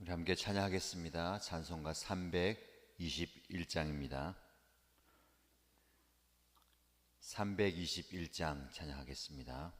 우리 함께 찬양하겠습니다. 찬송가 321장입니다. 321장 찬양하겠습니다.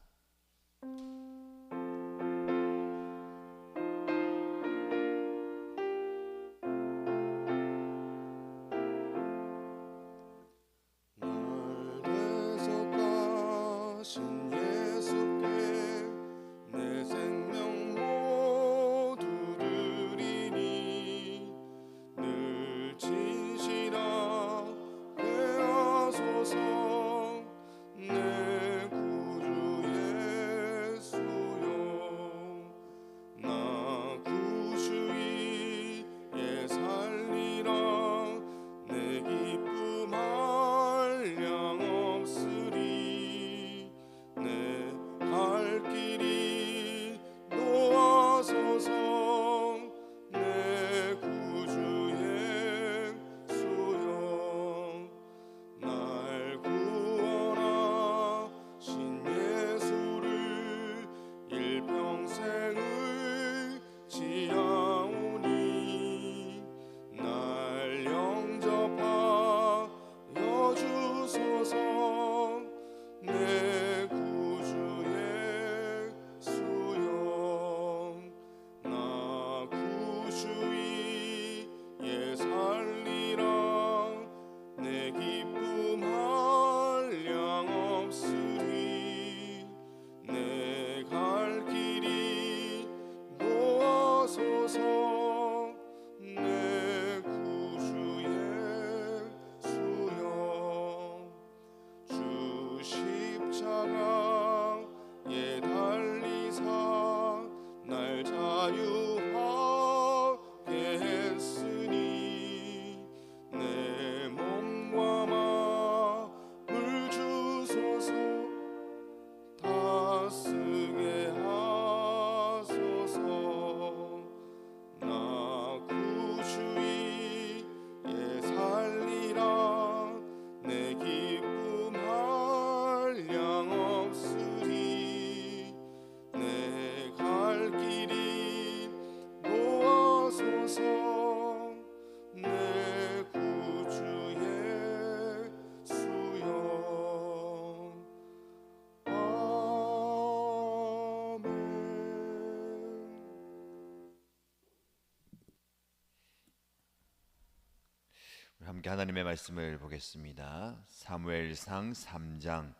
함께 하나님의 말씀을 보겠습니다. 사무엘상 3장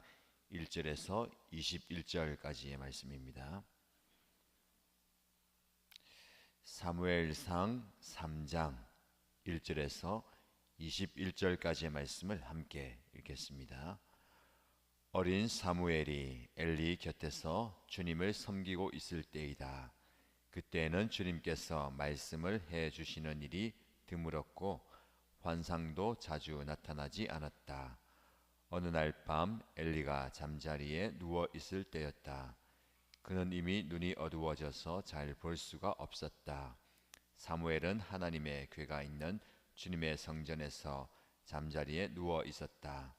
1절에서 21절까지의 말씀입니다. 사무엘상 3장 1절에서 21절까지의 말씀을 함께 읽겠습니다. 어린 사무엘이 엘리 곁에서 주님을 섬기고 있을 때이다. 그때에는 주님께서 말씀을 해주시는 일이 드물었고 환상도 자주 나타나지 않았다. 어느 날 밤 엘리가 잠자리에 누워 있을 때였다. 그는 이미 눈이 어두워져서 잘 볼 수가 없었다. 사무엘은 하나님의 궤가 있는 주님의 성전에서 잠자리에 누워 있었다.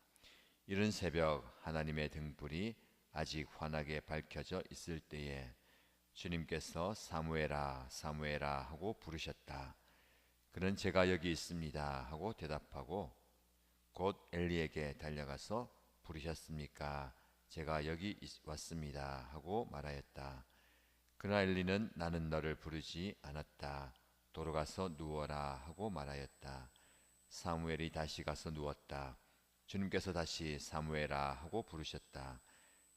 이른 새벽 하나님의 등불이 아직 환하게 밝혀져 있을 때에 주님께서 사무엘아 사무엘아 하고 부르셨다. 그는 제가 여기 있습니다 하고 대답하고 곧 엘리에게 달려가서 부르셨습니까? 제가 여기 왔습니다 하고 말하였다. 그러나 엘리는 나는 너를 부르지 않았다. 도로 가서 누워라 하고 말하였다. 사무엘이 다시 가서 누웠다. 주님께서 다시 사무엘아 하고 부르셨다.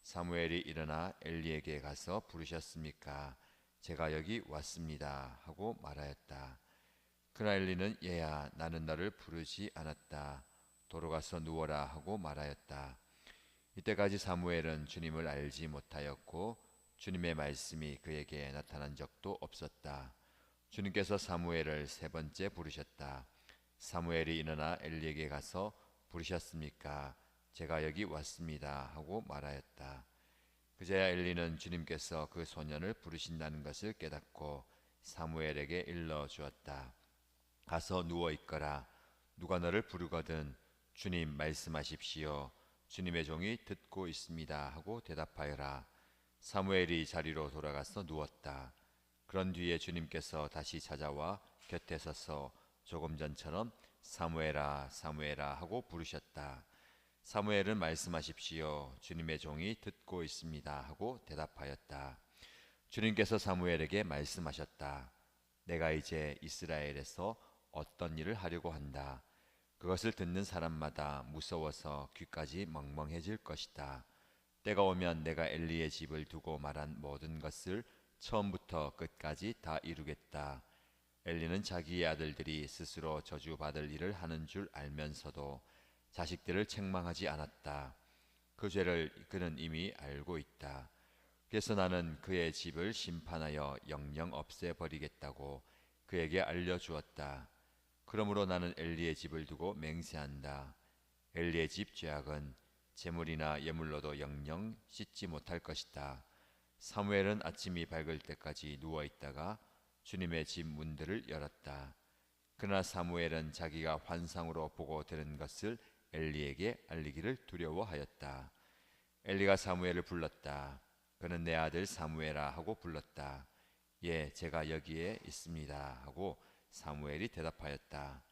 사무엘이 일어나 엘리에게 가서 부르셨습니까? 제가 여기 왔습니다 하고 말하였다. 그러나 엘리는 얘야 나는 너를 부르지 않았다. 도로 가서 누워라 하고 말하였다. 이때까지 사무엘은 주님을 알지 못하였고 주님의 말씀이 그에게 나타난 적도 없었다. 주님께서 사무엘을 세 번째 부르셨다. 사무엘이 일어나 엘리에게 가서 부르셨습니까? 제가 여기 왔습니다 하고 말하였다. 그제야 엘리는 주님께서 그 소년을 부르신다는 것을 깨닫고 사무엘에게 일러 주었다. 가서 누워 있거라. 누가 너를 부르거든 주님 말씀하십시오. 주님의 종이 듣고 있습니다 하고 대답하여라. 사무엘이 자리로 돌아가서 누웠다. 그런 뒤에 주님께서 다시 찾아와 곁에 서서 조금 전처럼 사무엘아 사무엘아 하고 부르셨다. 사무엘은 말씀하십시오. 주님의 종이 듣고 있습니다 하고 대답하였다. 주님께서 사무엘에게 말씀하셨다. 내가 이제 이스라엘에서 어떤 일을 하려고 한다. 그것을 듣는 사람마다 무서워서 귀까지 멍멍해질 것이다. 때가 오면 내가 엘리의 집을 두고 말한 모든 것을 처음부터 끝까지 다 이루겠다. 엘리는 자기의 아들들이 스스로 저주받을 일을 하는 줄 알면서도 자식들을 책망하지 않았다. 그 죄를 그는 이미 알고 있다. 그래서 나는 그의 집을 심판하여 영영 없애버리겠다고 그에게 알려주었다. 그러므로 나는 엘리의 집을 두고 맹세한다. 엘리의 집 죄악은 제물이나 예물로도 영영 씻지 못할 것이다. 사무엘은 아침이 밝을 때까지 누워 있다가 주님의 집 문들을 열었다. 그러나 사무엘은 자기가 환상으로 보고 들은 것을 엘리에게 알리기를 두려워하였다. 엘리가 사무엘을 불렀다. 그는 내 아들 사무엘아 하고 불렀다. 예, 제가 여기에 있습니다 하고 사무엘이 대답하였다.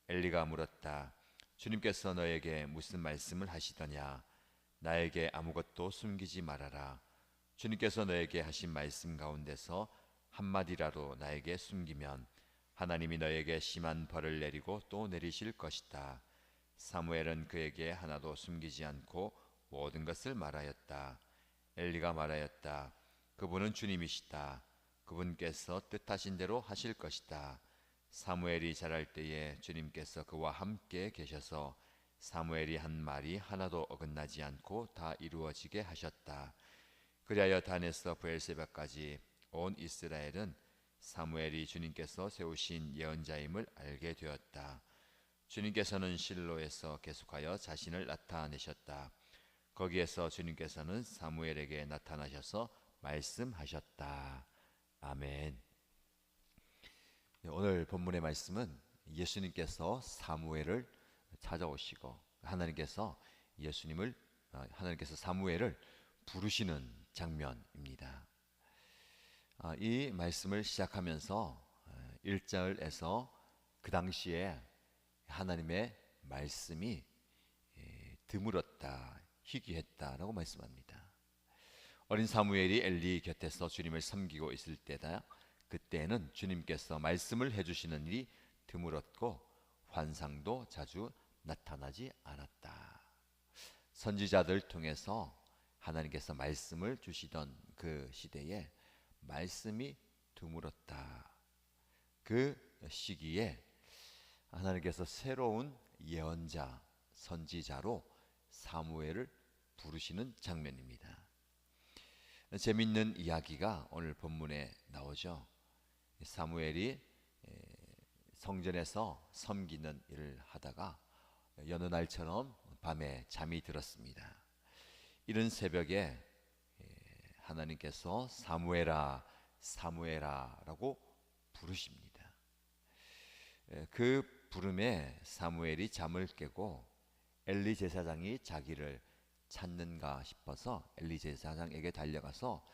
엘리가 물었다. 주님께서 너에게 무슨 말씀을 하시더냐? 나에게 아무것도 숨기지 말아라. 주님께서 너에게 하신 말씀 가운데서 한마디라도 나에게 숨기면 하나님이 너에게 심한 벌을 내리고 또 내리실 것이다. 사무엘은 그에게 하나도 숨기지 않고 모든 것을 말하였다. 엘리가 말하였다. 그분은 주님이시다. 그분께서 뜻하신 대로 하실 것이다. 사무엘이 자랄 때에 주님께서 그와 함께 계셔서 사무엘이 한 말이 하나도 어긋나지 않고 다 이루어지게 하셨다. 그리하여 단에서 브엘세바까지 온 이스라엘은 사무엘이 주님께서 세우신 예언자임을 알게 되었다. 주님께서는 실로에서 계속하여 자신을 나타내셨다. 거기에서 주님께서는 사무엘에게 나타나셔서 말씀하셨다. 아멘. 오늘 본문의 말씀은 예수님께서 사무엘을 찾아오시고 하나님께서 사무엘을 부르시는 장면입니다. 이 말씀을 시작하면서 1절에서 그 당시에 하나님의 말씀이 드물었다, 희귀했다라고 말씀합니다. 어린 사무엘이 엘리 곁에서 주님을 섬기고 있을 때다. 그때는 주님께서 말씀을 해주시는 일이 드물었고 환상도 자주 나타나지 않았다. 선지자들 통해서 하나님께서 말씀을 주시던 그 시대에 말씀이 드물었다. 그 시기에 하나님께서 새로운 예언자, 선지자로 사무엘을 부르시는 장면입니다. 재밌는 이야기가 오늘 본문에 나오죠. 사무엘이 성전에서 섬기는 일을 하다가 여느 날처럼 밤에 잠이 들었습니다. 이른 새벽에 하나님께서 사무엘아 사무엘아 라고 부르십니다. 그 부름에 사무엘이 잠을 깨고 엘리 제사장이 자기를 찾는가 싶어서 엘리 제사장에게 달려가서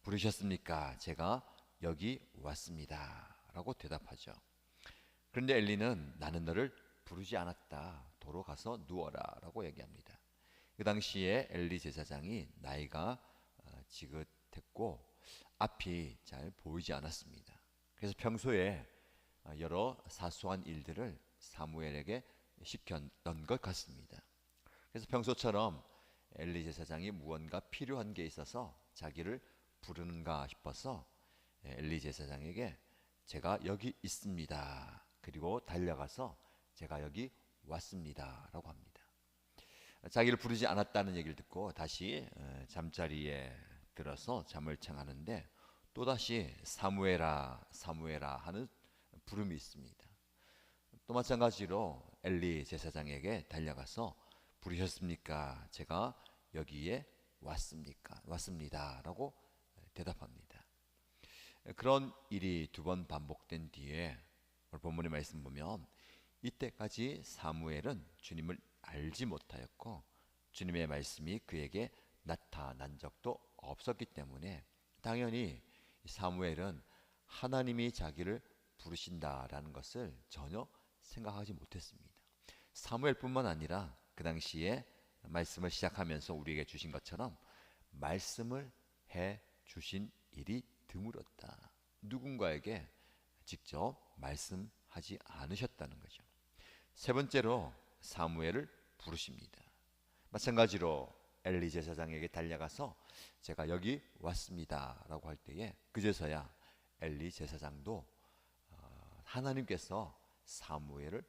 부르셨습니까? 제가 여기 왔습니다 라고 대답하죠. 그런데 엘리는 나는 너를 부르지 않았다. 도로 가서 누워라 라고 얘기합니다. 그 당시에 엘리 제사장이 나이가 지긋했고 앞이 잘 보이지 않았습니다. 그래서 평소에 여러 사소한 일들을 사무엘에게 시켰던 것 같습니다. 그래서 평소처럼 엘리 제사장이 무언가 필요한 게 있어서 자기를 부르는가 싶어서 엘리 제사장에게 제가 여기 있습니다. 그리고 달려가서 제가 여기 왔습니다 라고 합니다. 자기를 부르지 않았다는 얘기를 듣고 다시 잠자리에 들어서 잠을 청하는데 또다시 사무엘아 사무엘아 하는 부름이 있습니다. 또 마찬가지로 엘리 제사장에게 달려가서 부르셨습니까? 제가 여기에 왔습니다 라고 대답합니다. 그런 일이 두 번 반복된 뒤에 오늘 본문의 말씀 보면 이때까지 사무엘은 주님을 알지 못하였고 주님의 말씀이 그에게 나타난 적도 없었기 때문에 당연히 사무엘은 하나님이 자기를 부르신다라는 것을 전혀 생각하지 못했습니다. 사무엘뿐만 아니라 그 당시에 말씀을 시작하면서 우리에게 주신 것처럼 말씀을 해 주신 일이 드물었다. 누군가에게 직접 말씀하지 않으셨다는 거죠. 세 번째로 사무엘을 부르십니다. 마찬가지로 엘리 제사장에게 달려가서 제가 여기 왔습니다 라고 할 때에 그제서야 엘리 제사장도 하나님께서 사무엘을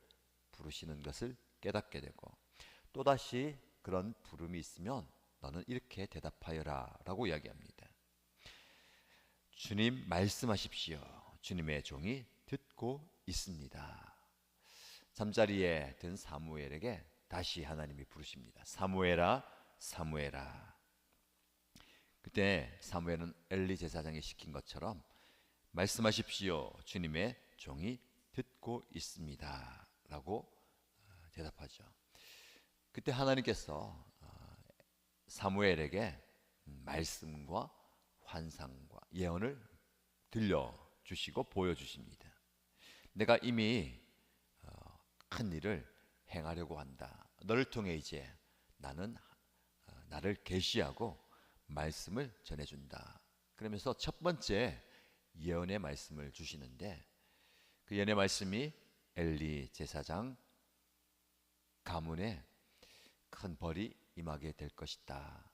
부르시는 것을 깨닫게 되고, 또다시 그런 부름이 있으면 너는 이렇게 대답하여라 라고 이야기합니다. 주님 말씀하십시오. 주님의 종이 듣고 있습니다. 잠자리에 든 사무엘에게 다시 하나님이 부르십니다. 사무엘아, 사무엘아. 그때 사무엘은 엘리 제사장이 시킨 것처럼 말씀하십시오. 주님의 종이 듣고 있습니다 라고 대답하죠. 그때 하나님께서 사무엘에게 말씀과 환상과 예언을 들려주시고 보여주십니다. 내가 이미 큰 일을 행하려고 한다. 너를 통해 이제 나는 나를 계시하고 말씀을 전해준다. 그러면서 첫 번째 예언의 말씀을 주시는데, 그 예언의 말씀이 엘리 제사장 가문에 큰 벌이 임하게 될 것이다.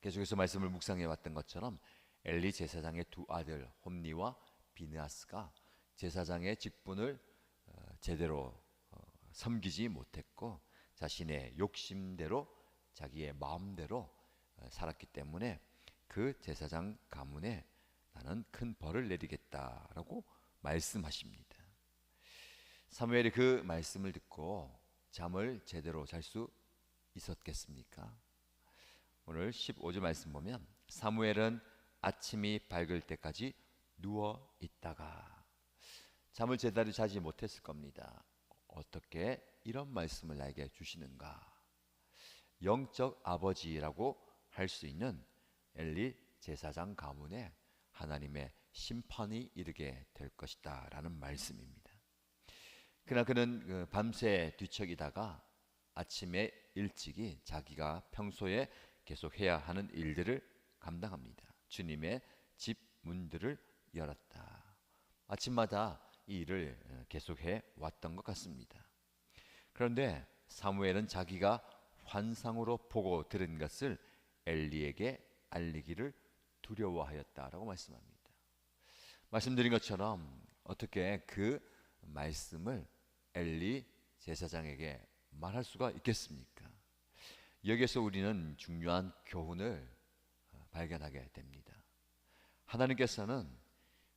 계속해서 말씀을 묵상해 왔던 것처럼 엘리 제사장의 두 아들 홈니와 비느하스가 제사장의 직분을 제대로 섬기지 못했고 자신의 욕심대로 자기의 마음대로 살았기 때문에 그 제사장 가문에 나는 큰 벌을 내리겠다라고 말씀하십니다. 사무엘이 그 말씀을 듣고 잠을 제대로 잘 수 있었겠습니까? 오늘 15절 말씀 보면 사무엘은 아침이 밝을 때까지 누워 있다가, 잠을 제대로 자지 못했을 겁니다. 어떻게 이런 말씀을 나에게 주시는가? 영적 아버지라고 할 수 있는 엘리 제사장 가문에 하나님의 심판이 이르게 될 것이다 라는 말씀입니다. 그러나 그는 밤새 뒤척이다가 아침에 일찍이 자기가 평소에 계속 해야 하는 일들을 감당합니다. 주님의 집 문들을 열었다. 아침마다 이 일을 계속해 왔던 것 같습니다. 그런데 사무엘은 자기가 환상으로 보고 들은 것을 엘리에게 알리기를 두려워하였다라고 말씀합니다. 말씀드린 것처럼 어떻게 그 말씀을 엘리 제사장에게 말할 수가 있겠습니까? 여기에서 우리는 중요한 교훈을 발견하게 됩니다. 하나님께서는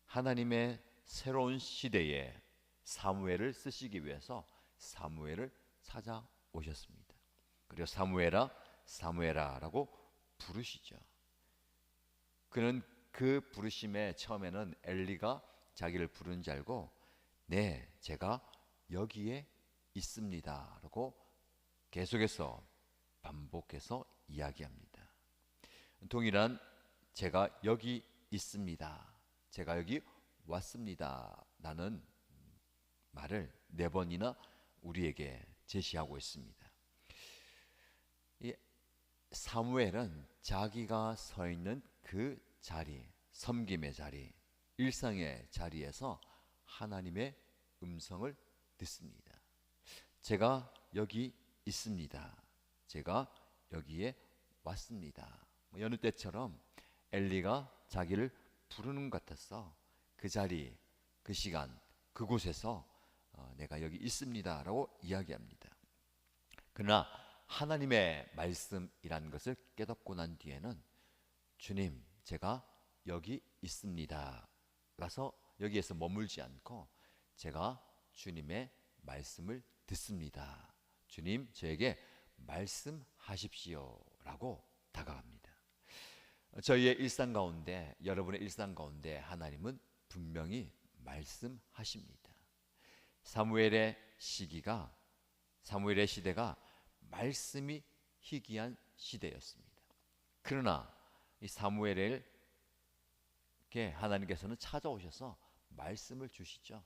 하나님의 새로운 시대에 사무엘을 쓰시기 위해서 사무엘을 찾아오셨습니다. 그리고 사무엘아, 사무엘아 라고 부르시죠. 그는 그 부르심에 처음에는 엘리가 자기를 부르는 줄 알고 네, 제가 여기에 있습니다 라고 계속해서 반복해서 이야기합니다. 동일한 제가 여기 있습니다, 제가 여기 왔습니다 라는 말을 4번이나 우리에게 제시하고 있습니다. 이 사무엘은 자기가 서 있는 그 자리, 섬김의 자리, 일상의 자리에서 하나님의 음성을 듣습니다. 제가 여기 있습니다, 제가 여기에 왔습니다. 여느 때처럼 엘리가 자기를 부르는 것 같아서 그 자리, 그 시간, 그곳에서 내가 여기 있습니다 라고 이야기합니다. 그러나 하나님의 말씀이라는 것을 깨닫고 난 뒤에는 주님, 제가 여기 있습니다 라서 여기에서 머물지 않고 제가 주님의 말씀을 듣습니다, 주님 저에게 말씀하십시오 라고 다가갑니다. 저희의 일상 가운데, 여러분의 일상 가운데 하나님은 분명히 말씀하십니다. 사무엘의 시대가 말씀이 희귀한 시대였습니다. 그러나 이 사무엘에게 하나님께서는 찾아오셔서 말씀을 주시죠.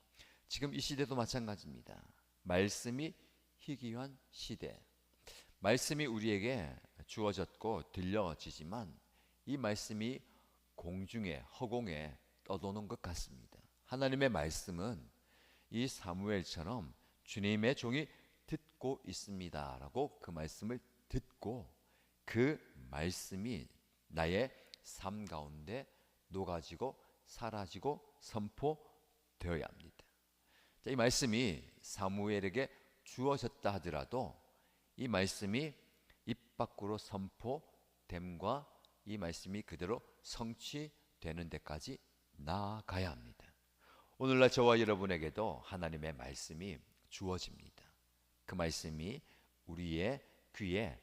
지금 이 시대도 마찬가지입니다. 말씀이 희귀한 시대. 말씀이 우리에게 주어졌고 들려지지만 이 말씀이 공중에 허공에 떠도는 것 같습니다. 하나님의 말씀은 이 사무엘처럼 주님의 종이 듣고 있습니다 라고 그 말씀을 듣고 그 말씀이 나의 삶 가운데 녹아지고 사라지고 선포되어야 합니다. 자, 이 말씀이 사무엘에게 주어졌다 하더라도 이 말씀이 입 밖으로 선포됨과 이 말씀이 그대로 성취되는 데까지 나아가야 합니다. 오늘날 저와 여러분에게도 하나님의 말씀이 주어집니다. 그 말씀이 우리의 귀에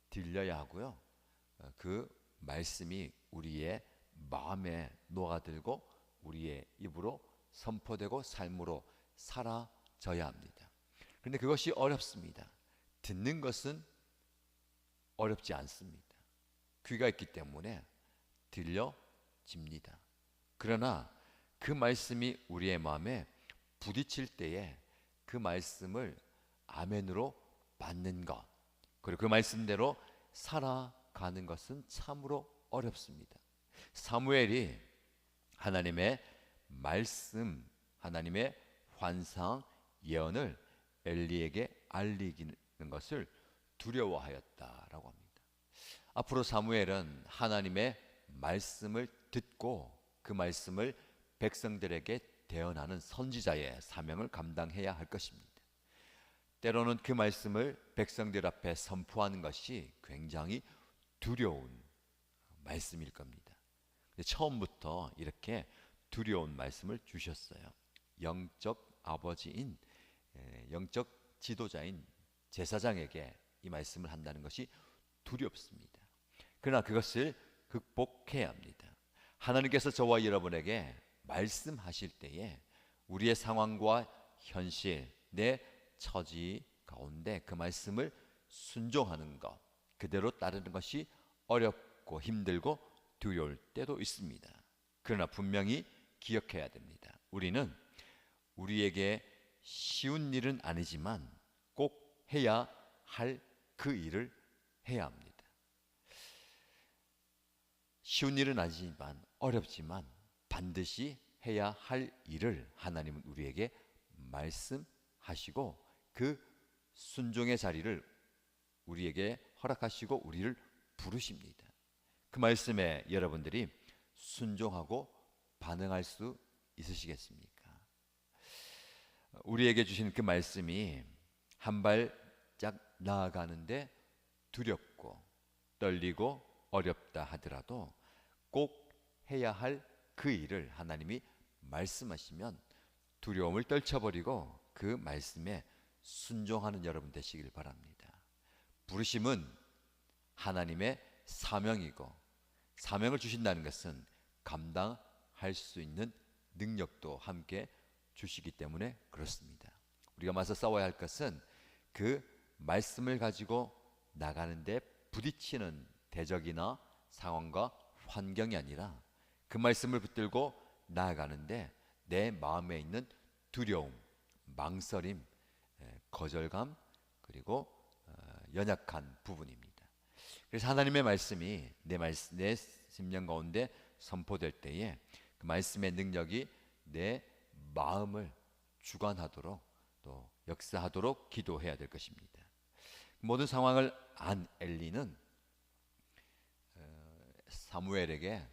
들려야 하고요. 그 말씀이 우리의 마음에 녹아들고 우리의 입으로 선포되고 삶으로 사라져야 합니다. 그런데 그것이 어렵습니다. 듣는 것은 어렵지 않습니다. 귀가 있기 때문에 들려집니다. 그러나 그 말씀이 우리의 마음에 부딪힐 때에 그 말씀을 아멘으로 받는 것, 그리고 그 말씀대로 살아가는 것은 참으로 어렵습니다. 사무엘이 하나님의 말씀, 하나님의 환상, 예언을 엘리에게 알리는 것을 두려워하였다라고 합니다. 앞으로 사무엘은 하나님의 말씀을 듣고 그 말씀을 백성들에게 대언하는 선지자의 사명을 감당해야 할 것입니다. 때로는 그 말씀을 백성들 앞에 선포하는 것이 굉장히 두려운 말씀일 겁니다. 처음부터 이렇게 두려운 말씀을 주셨어요. 영적 아버지인, 영적 지도자인 제사장에게 이 말씀을 한다는 것이 두렵습니다. 그러나 그것을 극복해야 합니다. 하나님께서 저와 여러분에게 말씀하실 때에 우리의 상황과 현실, 내 처지 가운데 그 말씀을 순종하는 것, 그대로 따르는 것이 어렵고 힘들고 두려울 때도 있습니다. 그러나 분명히 기억해야 됩니다. 우리는 우리에게 쉬운 일은 아니지만 꼭 해야 할 그 일을 해야 합니다. 쉬운 일은 아니지만 어렵지만 반드시 해야 할 일을 하나님은 우리에게 말씀하시고 그 순종의 자리를 우리에게 허락하시고 우리를 부르십니다. 그 말씀에 여러분들이 순종하고 반응할 수 있으시겠습니까? 우리에게 주신 그 말씀이 한 발짝 나아가는데 두렵고 떨리고 어렵다 하더라도 꼭 해야 할 그 일을 하나님이 말씀하시면 두려움을 떨쳐버리고 그 말씀에 순종하는 여러분 되시길 바랍니다. 부르심은 하나님의 사명이고 사명을 주신다는 것은 감당할 수 있는 능력도 함께 주시기 때문에 그렇습니다. 우리가 맞서 싸워야 할 것은 그 말씀을 가지고 나가는데 부딪히는 대적이나 상황과 환경이 아니라 그 말씀을 붙들고 나아가는데 내 마음에 있는 두려움, 망설임, 거절감 그리고 연약한 부분입니다. 그래서 하나님의 말씀이 내 심령 가운데 선포될 때에 그 말씀의 능력이 내 마음을 주관하도록 또 역사하도록 기도해야 될 것입니다. 모든 상황을 안 엘리는 사무엘에게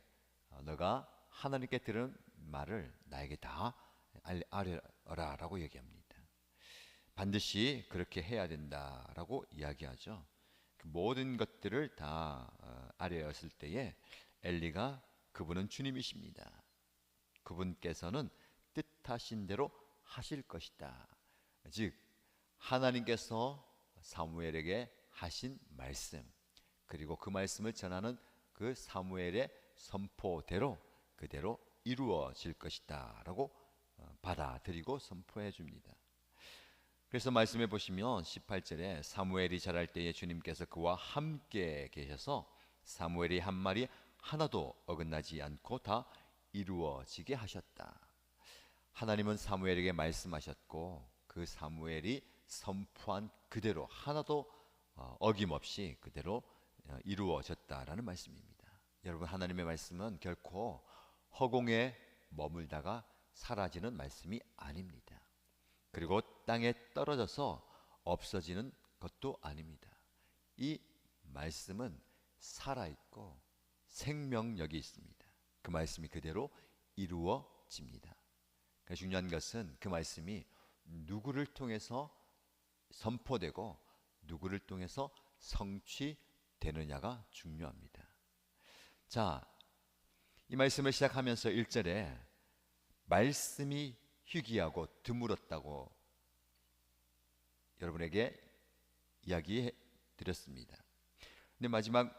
너가 하나님께 들은 말을 나에게 다 알려라라고 얘기합니다. 반드시 그렇게 해야 된다라고 이야기하죠. 그 모든 것들을 다 아뢰었을 때에 엘리가 그분은 주님이십니다. 그분께서는 뜻하신 대로 하실 것이다. 즉 하나님께서 사무엘에게 하신 말씀 그리고 그 말씀을 전하는 그 사무엘의 선포대로 그대로 이루어질 것이다 라고 받아들이고 선포해 줍니다. 그래서 말씀해 보시면 18절에 사무엘이 자랄 때에 주님께서 그와 함께 계셔서 사무엘이 한 말이 하나도 어긋나지 않고 다 이루어지게 하셨다. 하나님은 사무엘에게 말씀하셨고 그 사무엘이 선포한 그대로 하나도 어김없이 그대로 이루어졌다라는 말씀입니다. 여러분, 하나님의 말씀은 결코 허공에 머물다가 사라지는 말씀이 아닙니다. 그리고 땅에 떨어져서 없어지는 것도 아닙니다. 이 말씀은 살아있고 생명력이 있습니다. 그 말씀이 그대로 이루어집니다. 그러니까 중요한 것은 그 말씀이 누구를 통해서 선포되고 누구를 통해서 성취되느냐가 중요합니다. 자, 이 말씀을 시작하면서 1절에 말씀이 희귀하고 드물었다고 여러분에게 이야기해 드렸습니다. 근데 마지막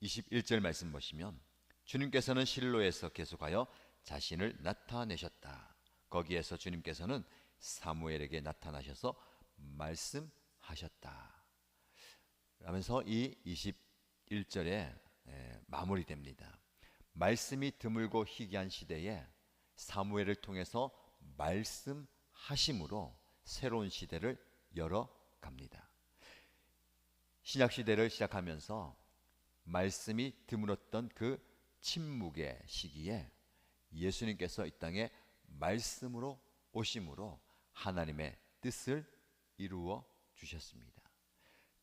21절 말씀 보시면 주님께서는 실로에서 계속하여 자신을 나타내셨다. 거기에서 주님께서는 사무엘에게 나타나셔서 말씀하셨다. 라면서 이 21절에 마무리됩니다. 말씀이 드물고 희귀한 시대에 사무엘을 통해서 말씀하심으로 새로운 시대를 열어갑니다. 신약 시대를 시작하면서 말씀이 드물었던 그 침묵의 시기에 예수님께서 이 땅에 말씀으로 오심으로 하나님의 뜻을 이루어 주셨습니다.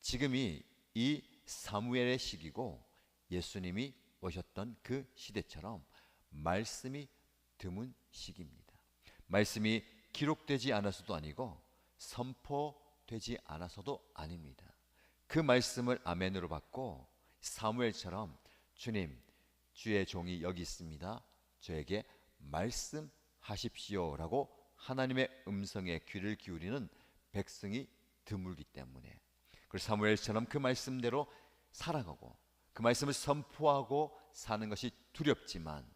지금이 이 사무엘의 시기고 예수님이 오셨던 그 시대처럼 말씀이 드문 시기입니다. 말씀이 기록되지 않아서도 아니고 선포되지 않아서도 아닙니다. 그 말씀을 아멘으로 받고 사무엘처럼 주님, 주의 종이 여기 있습니다. 저에게 말씀하십시오라고 하나님의 음성에 귀를 기울이는 백성이 드물기 때문에, 그리고 사무엘처럼 그 말씀대로 살아가고 그 말씀을 선포하고 사는 것이 두렵지만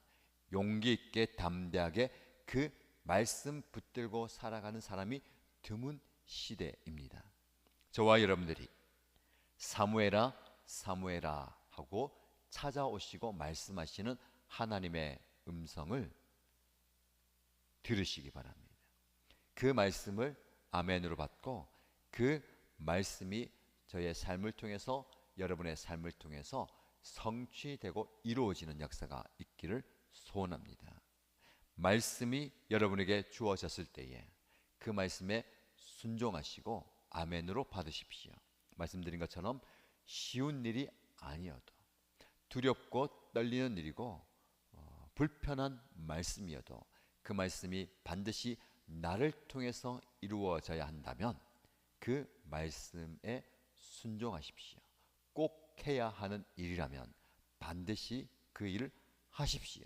용기 있게 담대하게 그 말씀 붙들고 살아가는 사람이 드문 시대입니다. 저와 여러분들이 사무엘아 사무엘아 하고 찾아오시고 말씀하시는 하나님의 음성을 들으시기 바랍니다. 그 말씀을 아멘으로 받고 그 말씀이 저의 삶을 통해서, 여러분의 삶을 통해서 성취되고 이루어지는 역사가 있기를 소원합니다. 말씀이 여러분에게 주어졌을 때에 그 말씀에 순종하시고 아멘으로 받으십시오. 말씀드린 것처럼 쉬운 일이 아니어도, 두렵고 떨리는 일이고 불편한 말씀이어도 그 말씀이 반드시 나를 통해서 이루어져야 한다면 그 말씀에 순종하십시오. 꼭 해야 하는 일이라면 반드시 그 일을 하십시오.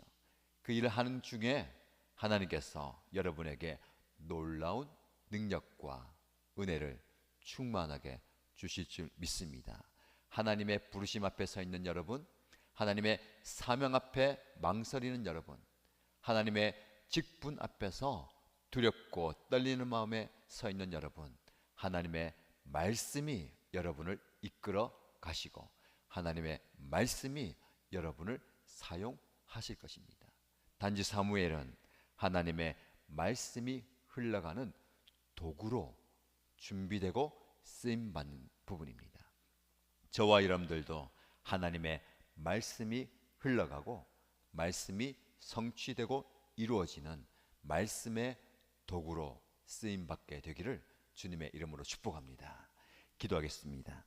그 일을 하는 중에 하나님께서 여러분에게 놀라운 능력과 은혜를 충만하게 주실 줄 믿습니다. 하나님의 부르심 앞에 서 있는 여러분, 하나님의 사명 앞에 망설이는 여러분, 하나님의 직분 앞에서 두렵고 떨리는 마음에 서 있는 여러분, 하나님의 말씀이 여러분을 이끌어 가시고 하나님의 말씀이 여러분을 사용하실 것입니다. 단지 사무엘은 하나님의 말씀이 흘러가는 도구로 준비되고 쓰임받는 부분입니다. 저와 여러분들도 하나님의 말씀이 흘러가고 말씀이 성취되고 이루어지는 말씀의 도구로 쓰임받게 되기를 주님의 이름으로 축복합니다. 기도하겠습니다.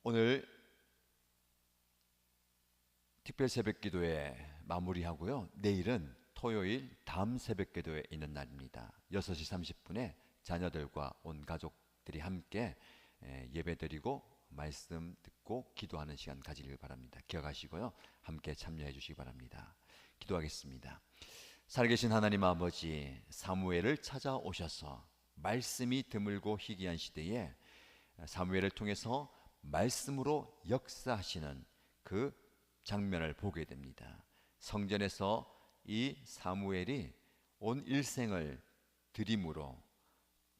오늘 특별 새벽기도에 마무리하고요, 내일은 토요일 다음 새벽기도에 있는 날입니다. 6시 30분에 자녀들과 온 가족들이 함께 예배드리고 말씀 듣고 기도하는 시간 가지길 바랍니다. 기억하시고요, 함께 참여해 주시기 바랍니다. 기도하겠습니다. 살아계신 하나님 아버지, 사무엘을 찾아오셔서 말씀이 드물고 희귀한 시대에 사무엘을 통해서 말씀으로 역사하시는 그 장면을 보게 됩니다. 성전에서 이 사무엘이 온 일생을 드림으로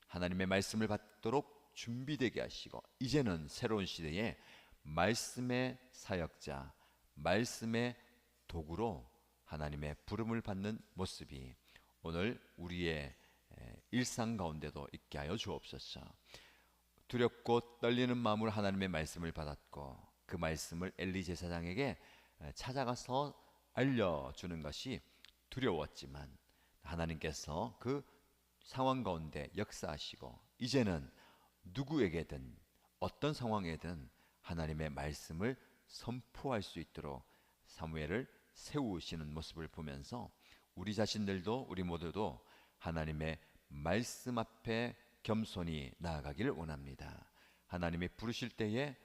하나님의 말씀을 받도록 준비되게 하시고, 이제는 새로운 시대에 말씀의 사역자, 말씀의 도구로 하나님의 부름을 받는 모습이 오늘 우리의 일상 가운데도 있게 하여 주옵소서. 두렵고 떨리는 마음으로 하나님의 말씀을 받았고 그 말씀을 엘리 제사장에게 찾아가서 알려주는 것이 두려웠지만 하나님께서 그 상황 가운데 역사하시고 이제는 누구에게든 어떤 상황에든 하나님의 말씀을 선포할 수 있도록 사무엘을 세우시는 모습을 보면서 우리 자신들도 우리 모두도 하나님의 말씀 앞에 겸손히 나아가기를 원합니다. 하나님이 부르실 때에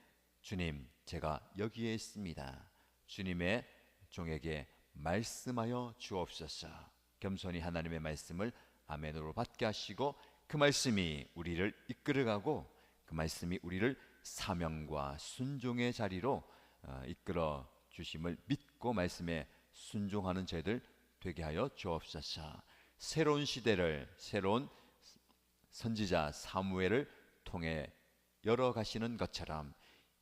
주님 제가 여기에 있습니다. 주님의 종에게 말씀하여 주옵소서. 겸손히 하나님의 말씀을 아멘으로 받게 하시고 그 말씀이 우리를 이끌어가고 그 말씀이 우리를 사명과 순종의 자리로 이끌어 주심을 믿고 말씀에 순종하는 저희들 되게 하여 주옵소서. 새로운 시대를 새로운 선지자 사무엘을 통해 열어가시는 것처럼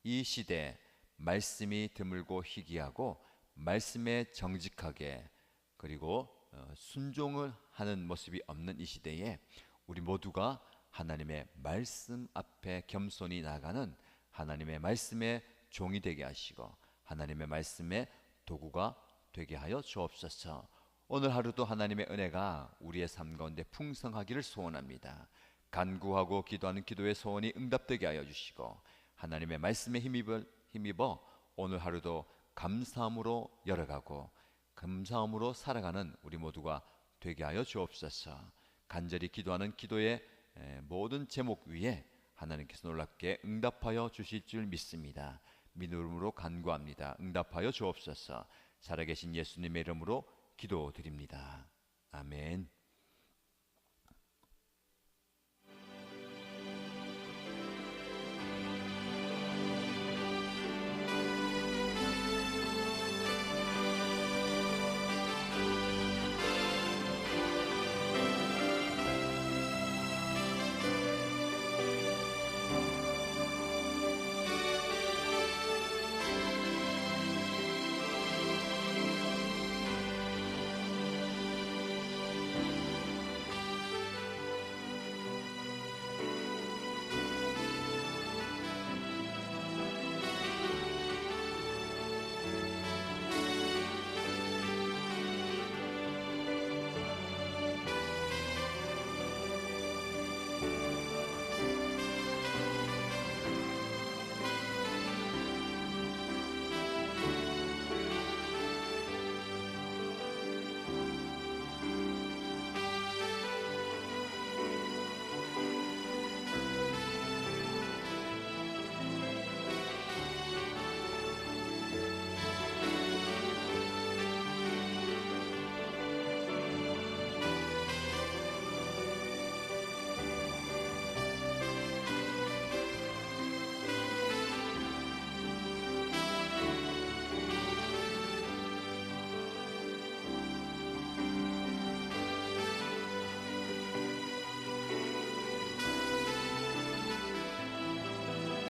이 시대 말씀이 드물고 희귀하고 말씀에 정직하게 그리고 순종을 하는 모습이 없는 이 시대에 우리 모두가 하나님의 말씀 앞에 겸손히 나가는 하나님의 말씀의 종이 되게 하시고 하나님의 말씀의 도구가 되게 하여 주옵소서. 오늘 하루도 하나님의 은혜가 우리의 삶 가운데 풍성하기를 소원합니다. 간구하고 기도하는 기도의 소원이 응답되게 하여 주시고 하나님의 말씀에 힘입어 오늘 하루도 감사함으로 열어가고 감사함으로 살아가는 우리 모두가 되게 하여 주옵소서. 간절히 기도하는 기도의 모든 제목 위에 하나님께서 놀랍게 응답하여 주실 줄 믿습니다. 믿음으로 간구합니다. 응답하여 주옵소서. 살아계신 예수님의 이름으로 기도드립니다. 아멘.